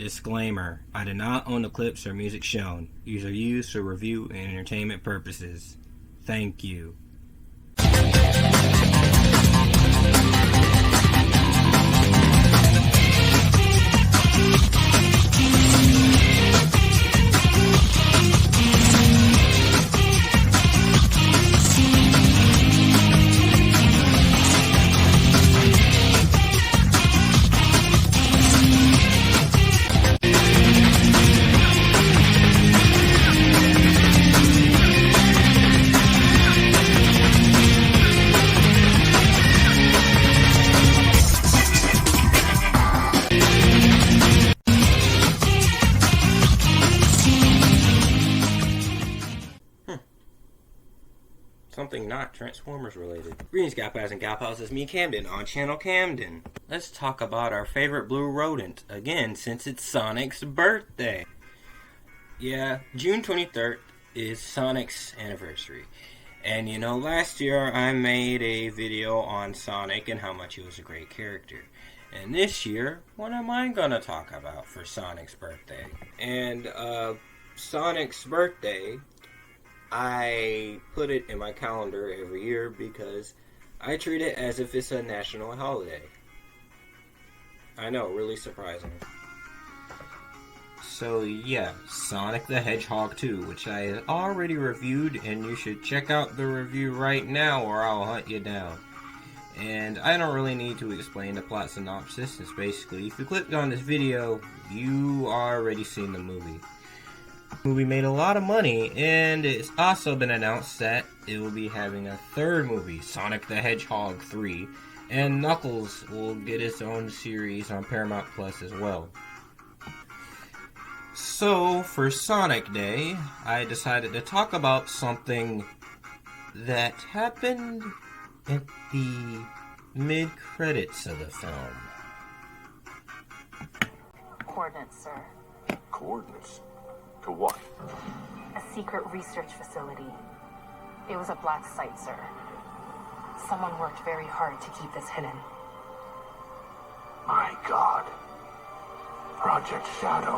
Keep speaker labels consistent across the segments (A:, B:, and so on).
A: Disclaimer: I do not own the clips or music shown. These are used for review and entertainment purposes. Thank you. Something not Transformers related. Greetings, Galpals and Galpals. It's me, Camden, on Channel Camden. Let's talk about our favorite blue rodent, again, since it's Sonic's birthday. Yeah, June 23rd is Sonic's anniversary. And you know, last year I made a video on Sonic and how much he was a great character. And this year, what am I gonna talk about for Sonic's birthday? And, Sonic's birthday, I put it in my calendar every year because I treat it as if it's a national holiday. I know, really surprising. So yeah, Sonic the Hedgehog 2, which I had already reviewed, and you should check out the review right now or I'll hunt you down. And I don't really need to explain the plot synopsis. It's basically, if you clicked on this video, you already seen the movie. The movie made a lot of money, and it's also been announced that it will be having a third movie, Sonic the Hedgehog 3, and Knuckles will get its own series on Paramount Plus as well. So, for Sonic Day, I decided to talk about something that happened at the mid-credits of the film.
B: Coordinates, sir.
C: Coordinates? To what?
B: A secret research facility. It was a black site, sir. Someone worked very hard to keep this hidden.
C: My God. Project Shadow.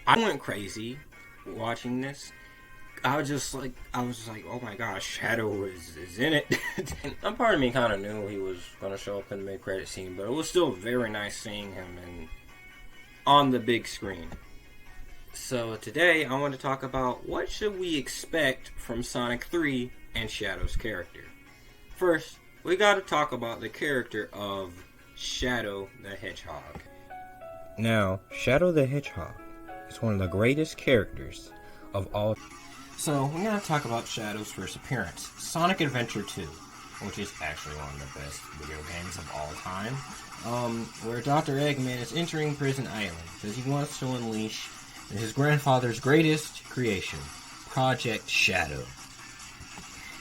A: I went crazy watching this. I was just like, oh my gosh, Shadow is in it. And part of me kind of knew he was going to show up in the mid-credit scene, but it was still very nice seeing him on the big screen. So today I want to talk about what should we expect from Sonic 3 and Shadow's character. First, we got to talk about the character of Shadow the Hedgehog. Now, Shadow the Hedgehog is one of the greatest characters of all. So, we're going to talk about Shadow's first appearance, Sonic Adventure 2, which is actually one of the best video games of all time, where Dr. Eggman is entering Prison Island because he wants to unleash his grandfather's greatest creation, Project Shadow.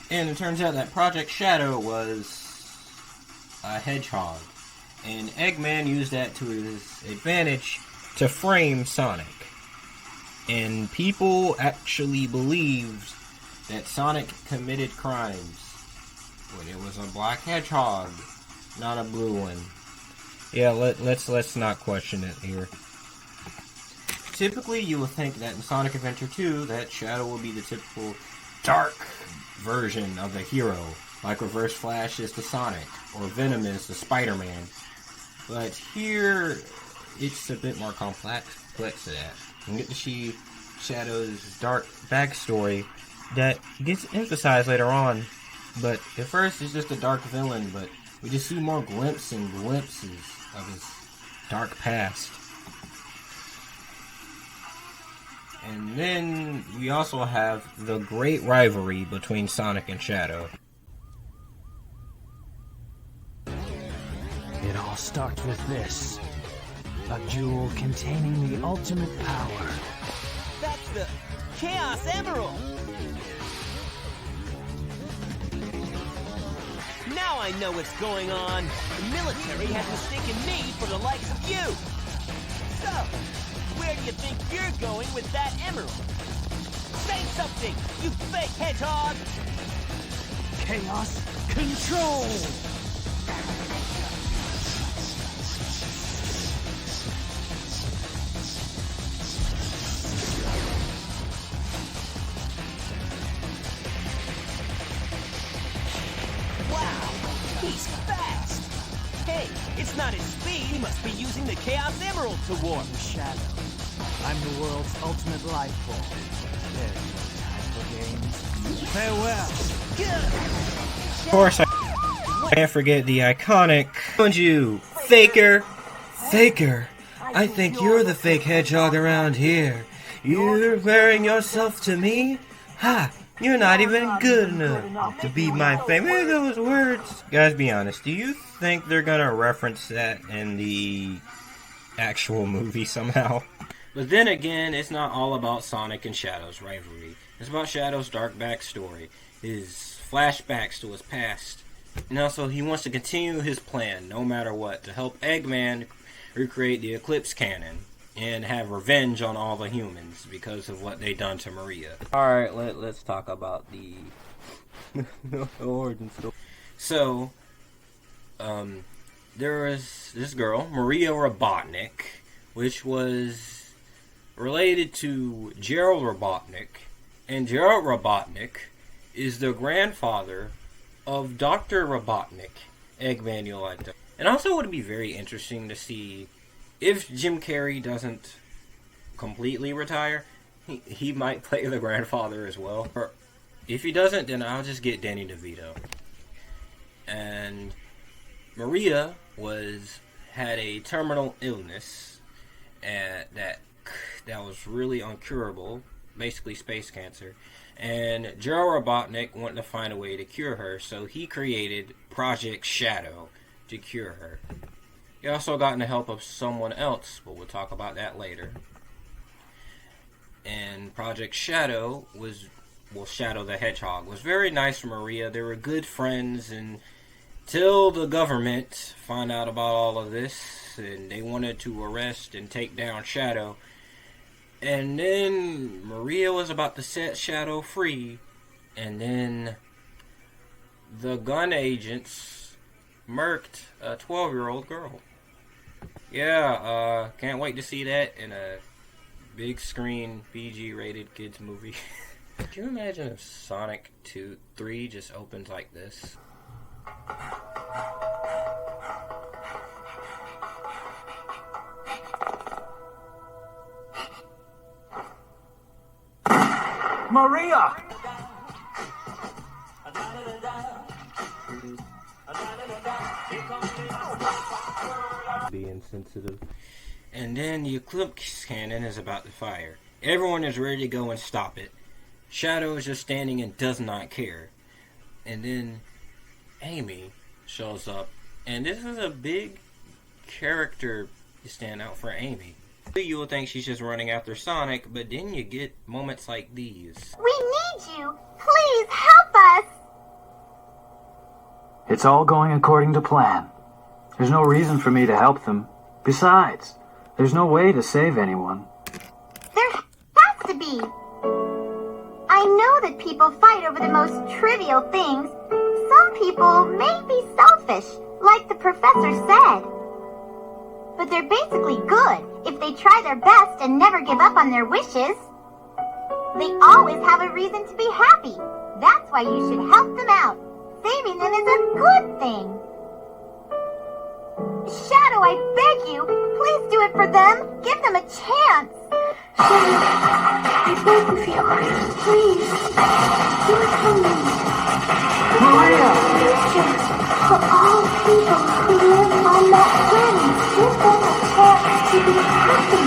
A: And it turns out that Project Shadow was a hedgehog, and Eggman used that to his advantage to frame Sonic. And people actually believed that Sonic committed crimes when it was a black hedgehog, not a blue one. Yeah, let's not question it here. Typically, you would think that in Sonic Adventure 2, that Shadow will be the typical dark version of the hero, like Reverse Flash is to Sonic, or Venom is to Spider-Man. But here, it's a bit more complex to that. You get to see Shadow's dark backstory that gets emphasized later on, but at first it's just a dark villain, but we just see more glimpses of his dark past. And then we also have the great rivalry between Sonic and Shadow.
D: It all starts with this. A jewel containing the ultimate power.
E: That's the Chaos Emerald! Now I know what's going on. The military has mistaken me for the likes of you. So, where do you think you're going with that emerald? Say something, you fake hedgehog!
D: Chaos Control!
E: He must be using the Chaos Emerald to warp.
D: Shadow. I'm the world's ultimate life form. There's no time for games. Farewell.
A: Of course, I can't forget the iconic you, Faker. Faker, I think you're the fake hedgehog around here. You're wearing yourself to me? Ha! You're not even good enough to be my favorite. Those words. Guys, be honest. Do you think they're gonna reference that in the actual movie somehow? But then again, it's not all about Sonic and Shadow's rivalry. It's about Shadow's dark backstory, his flashbacks to his past. And also, he wants to continue his plan, no matter what, to help Eggman recreate the Eclipse Cannon and have revenge on all the humans because of what they done to Maria. Alright, let's talk about the origin story. So, there was this girl, Maria Robotnik, which was related to Gerald Robotnik, and Gerald Robotnik is the grandfather of Dr. Robotnik, Eggman, you'll like that. And also it would be very interesting to see if Jim Carrey doesn't completely retire, he might play the grandfather as well. Or if he doesn't, then I'll just get Danny DeVito. And Maria had a terminal illness that was really uncurable, basically space cancer. And Gerald Robotnik wanted to find a way to cure her, so he created Project Shadow to cure her. He also got the help of someone else, but we'll talk about that later. And Project Shadow Shadow the Hedgehog was very nice for Maria. They were good friends until the government found out about all of this, and they wanted to arrest and take down Shadow. And then Maria was about to set Shadow free, and then the gun agents murked a 12-year-old girl. Yeah, can't wait to see that in a big screen PG-rated kids movie. Can you imagine if Sonic 3 just opens like this?
D: Maria!
A: Being sensitive. And then the Eclipse Cannon is about to fire. Everyone is ready to go and stop it. Shadow is just standing and does not care. And then Amy shows up. And this is a big character to stand out for Amy. You would think she's just running after Sonic, but then you get moments like these.
F: We need you! Please help us!
G: It's all going according to plan. There's no reason for me to help them. Besides, there's no way to save anyone.
F: There has to be! I know that people fight over the most trivial things. Some people may be selfish, like the professor said. But they're basically good if they try their best and never give up on their wishes. They always have a reason to be happy. That's why you should help them out. Saving them is a good thing. Shadow, I beg you, please do it for them. Give them a chance.
H: Shadow, I beg of you, please, do it for me.
G: Maria!
H: For all people who live on that planet, give them a chance to be happy.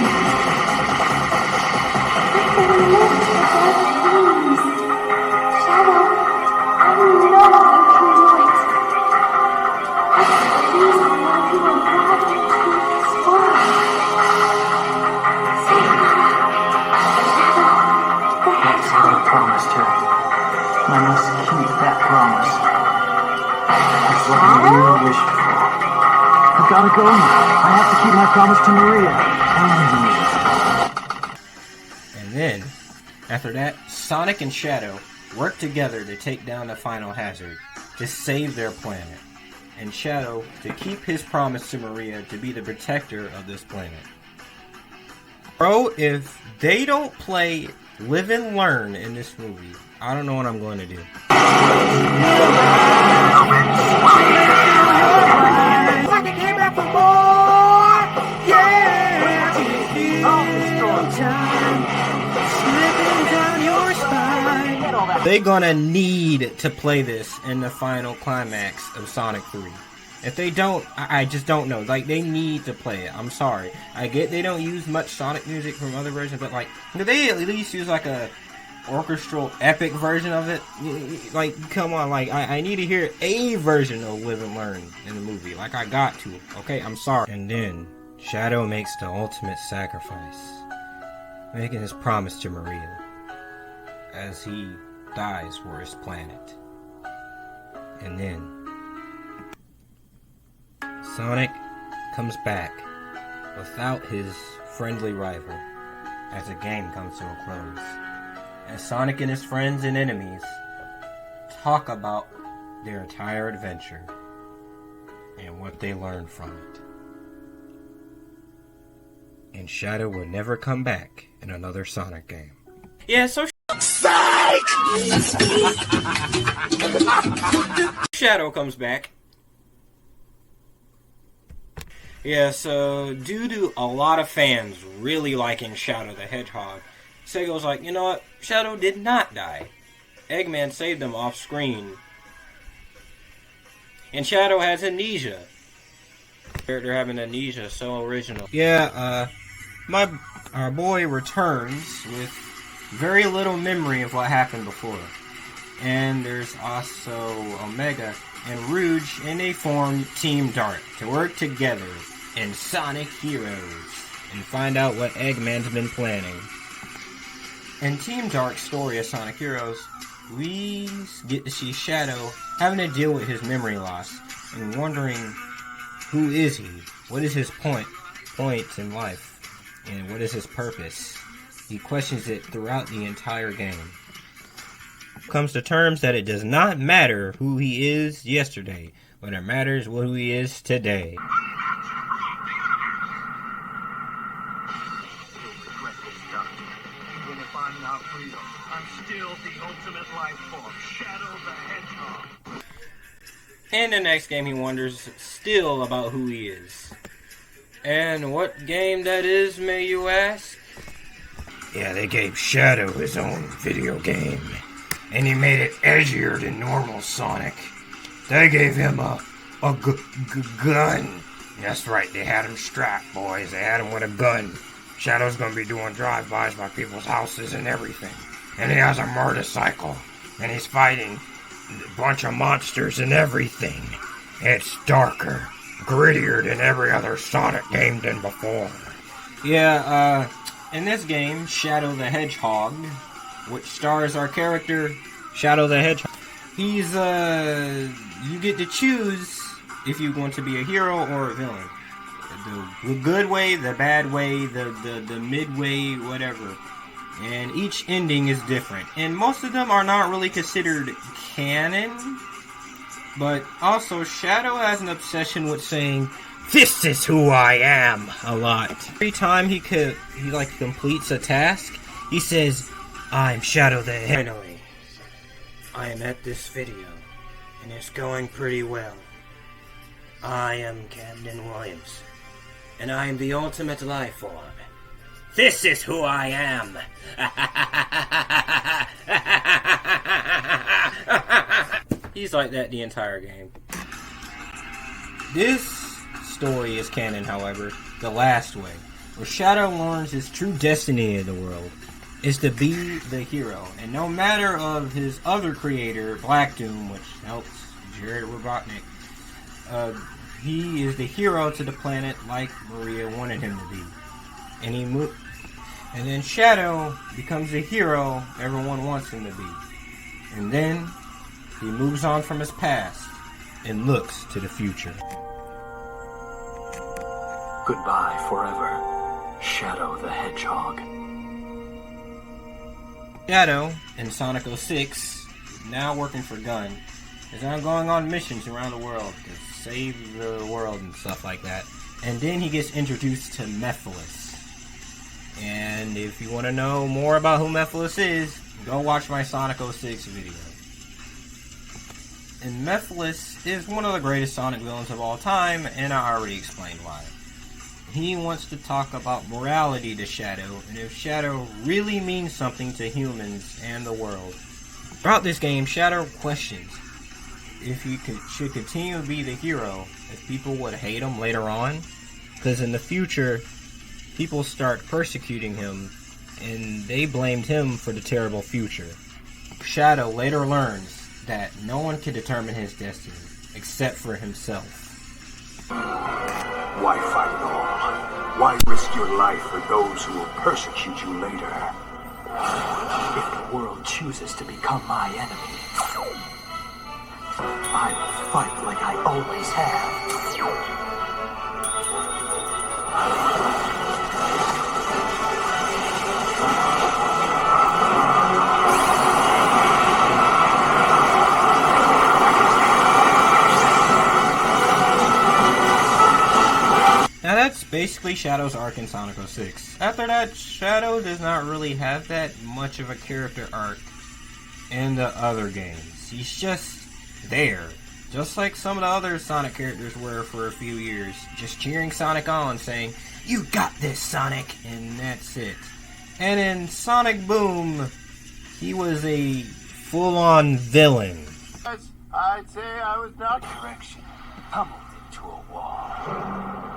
H: Let them live for their dreams. Shadow, I know you can do it. That's the reason why you were brought into this world. Shadow, the hedgehog.
G: I promised her. I must keep that promise. That's what I really wish for. I've got to go now. I have to keep my promise to Maria and you.
A: And then, after that, Sonic and Shadow work together to take down the final hazard, to save their planet. And Shadow to keep his promise to Maria to be the protector of this planet. Bro, if they don't play Live and Learn in this movie, I don't know what I'm going to do.
D: Sonic came back for more!
A: They gonna need to play this in the final climax of Sonic 3. If they don't, I just don't know. Like, they need to play it. I'm sorry. I get they don't use much Sonic music from other versions, but, like, they at least use, like, a orchestral epic version of it. Like, come on, like, I need to hear a version of Live and Learn in the movie. Like, I got to. Okay, I'm sorry. And then, Shadow makes the ultimate sacrifice, making his promise to Maria as he dies for his planet. And then Sonic comes back without his friendly rival as the game comes to a close. As Sonic and his friends and enemies talk about their entire adventure and what they learned from it. And Shadow will never come back in another Sonic game. Yeah, so Shadow comes back. Yeah, so due to a lot of fans really liking Shadow the Hedgehog, Sega was like, you know what? Shadow did not die. Eggman saved him off screen. And Shadow has amnesia. Character having amnesia, so original. Yeah, our boy returns with very little memory of what happened before. And there's also Omega and Rouge, and they form Team Dark to work together in Sonic Heroes and find out what Eggman's been planning. In Team Dark's story of Sonic Heroes, we get to see Shadow having to deal with his memory loss and wondering, who is he? What is his point in life? And what is his purpose? He questions it throughout the entire game. Comes to terms that it does not matter who he is yesterday, but it matters who he is today.
C: Even if I'm not real, I'm still the ultimate life form, Shadow the Hedgehog.
A: In the next game, he wonders still about who he is. And what game that is, may you ask? Yeah, they gave Shadow his own video game. And he made it edgier than normal Sonic. They gave him a gun. That's right, they had him strapped, boys. They had him with a gun. Shadow's gonna be doing drive-bys by people's houses and everything. And he has a motorcycle. And he's fighting a bunch of monsters and everything. It's darker, grittier than every other Sonic game than before. Yeah, in this game, Shadow the Hedgehog, which stars our character, Shadow the Hedgehog. He's, you get to choose if you want to be a hero or a villain. The good way, the bad way, the midway, whatever. And each ending is different. And most of them are not really considered canon. But also, Shadow has an obsession with saying, "This is who I am," a lot. Every time he completes a task, he says, "I'm Shadow the Hedgehog." Finally, I am at this video, and it's going pretty well. I am Camden Williams, and I am the ultimate life form. This is who I am. He's like that the entire game. This story is canon, however, the last way, where Shadow learns his true destiny in the world is to be the hero, and no matter of his other creator, Black Doom, which helps Jared Robotnik, he is the hero to the planet like Maria wanted him to be. And and then Shadow becomes the hero everyone wants him to be. And then he moves on from his past and looks to the future.
C: Goodbye forever, Shadow the Hedgehog.
A: Shadow in Sonic 06, now working for Gun, is now going on missions around the world to save the world and stuff like that. And then he gets introduced to Mephiles. And if you want to know more about who Mephiles is, go watch my Sonic 06 video. And Mephiles is one of the greatest Sonic villains of all time, and I already explained why. He wants to talk about morality to Shadow, and if Shadow really means something to humans and the world. Throughout this game, Shadow questions if he should continue to be the hero, if people would hate him later on, because in the future, people start persecuting him, and they blamed him for the terrible future. Shadow later learns that no one can determine his destiny, except for himself.
I: Why fight at all? Why risk your life for those who will persecute you later? If the world chooses to become my enemy, I will fight like I always have.
A: Now that's basically Shadow's arc in Sonic 06. After that, Shadow does not really have that much of a character arc in the other games. He's just there. Just like some of the other Sonic characters were for a few years. Just cheering Sonic on, saying, "You got this, Sonic!" And that's it. And in Sonic Boom, he was a full-on villain.
I: I'd say I was not correction. Pummeled into a wall.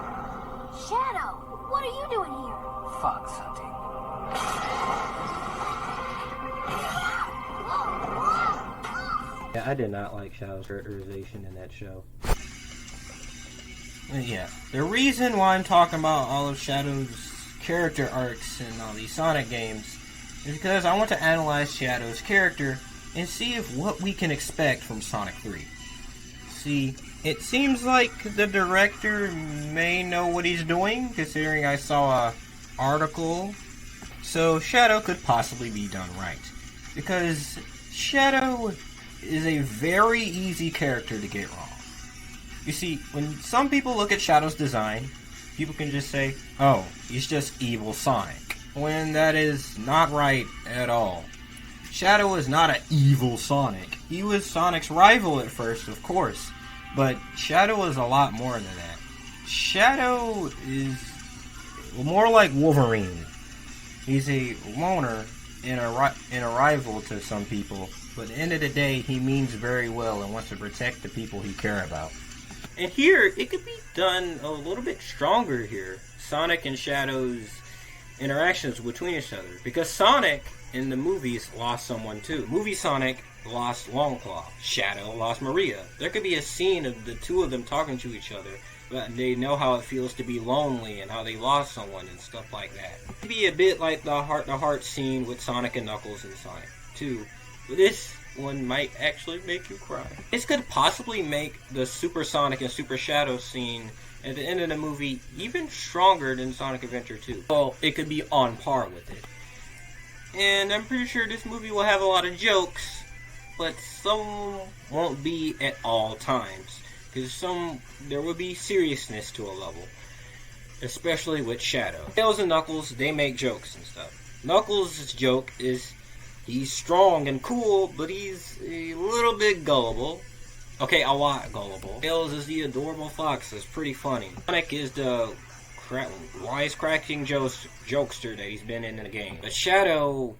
H: Shadow, what are you doing here?
I: Fox hunting.
A: Yeah, I did not like Shadow's characterization in that show. Yeah, the reason why I'm talking about all of Shadow's character arcs in all these Sonic games is because I want to analyze Shadow's character and see if what we can expect from Sonic 3. See, it seems like the director may know what he's doing, considering I saw an article. So Shadow could possibly be done right. Because Shadow is a very easy character to get wrong. You see, when some people look at Shadow's design, people can just say, "Oh, he's just evil Sonic," when that is not right at all. Shadow is not an evil Sonic. He was Sonic's rival at first, of course, but Shadow is a lot more than that. Shadow is more like Wolverine. He's a loner and a rival to some people, but at the end of the day, he means very well and wants to protect the people he cares about. And here, it could be done a little bit stronger here. Sonic and Shadow's interactions between each other. Because Sonic, in the movies, lost someone too. Movie Sonic lost Longclaw. Shadow lost Maria. There could be a scene of the two of them talking to each other, but they know how it feels to be lonely and how they lost someone and stuff like that. It could be a bit like the heart-to-heart scene with Sonic and Knuckles in Sonic 2. But this one might actually make you cry. This could possibly make the Super Sonic and Super Shadow scene at the end of the movie even stronger than Sonic Adventure 2. Well, it could be on par with it. And I'm pretty sure this movie will have a lot of jokes, but some won't be at all times. Because there will be seriousness to a level. Especially with Shadow. Tails and Knuckles, they make jokes and stuff. Knuckles' joke is he's strong and cool, but he's a little bit gullible. Okay, a lot gullible. Tails is the adorable fox that's pretty funny. Sonic is the wisecracking jokester that he's been in the game. But Shadow,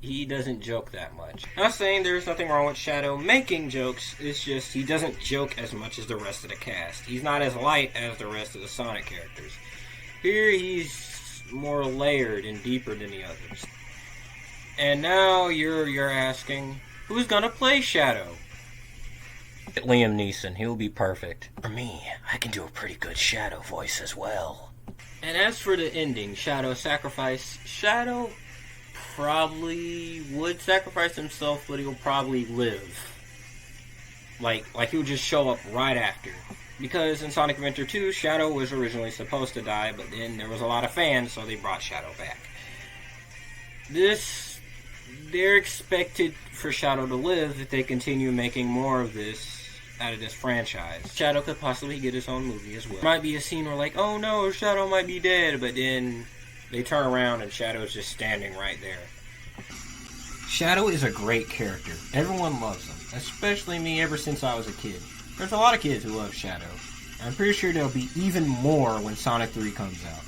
A: he doesn't joke that much. Not saying there's nothing wrong with Shadow making jokes, it's just he doesn't joke as much as the rest of the cast. He's not as light as the rest of the Sonic characters. Here he's more layered and deeper than the others. And now you're asking, who's gonna play Shadow? Liam Neeson, he'll be perfect. For me, I can do a pretty good Shadow voice as well. And as for the ending, Shadow sacrifice, Shadow probably would sacrifice himself, but he'll probably live. Like he'll just show up right after. Because in Sonic Adventure 2, Shadow was originally supposed to die, but then there was a lot of fans, so they brought Shadow back. They're expected for Shadow to live if they continue making more of this out of this franchise. Shadow could possibly get his own movie as well. There might be a scene where like, oh no, Shadow might be dead, but then they turn around and Shadow's just standing right there. Shadow is a great character. Everyone loves him, especially me ever since I was a kid. There's a lot of kids who love Shadow. I'm pretty sure there'll be even more when Sonic 3 comes out.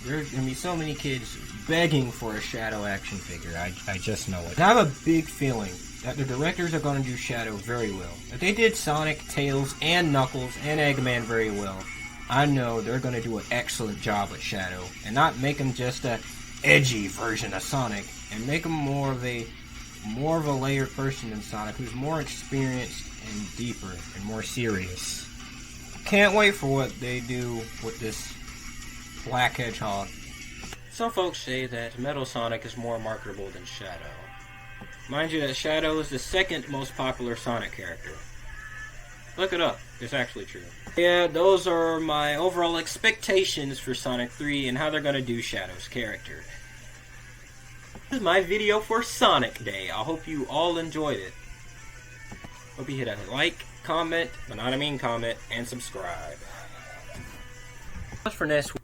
A: There's gonna be so many kids begging for a Shadow action figure. I just know it. And I have a big feeling that the directors are gonna do Shadow very well. If they did Sonic, Tails, and Knuckles, and Eggman very well, I know they're gonna do an excellent job with Shadow, and not make him just a edgy version of Sonic, and make him more of a layered person than Sonic, who's more experienced and deeper and more serious. Can't wait for what they do with this Black Hedgehog. Some folks say that Metal Sonic is more marketable than Shadow. Mind you that Shadow is the second most popular Sonic character. Look it up. It's actually true. Yeah, those are my overall expectations for Sonic 3 and how they're going to do Shadow's character. This is my video for Sonic Day. I hope you all enjoyed it. Hope you hit a like, comment, but not a mean comment, and subscribe. As for next week,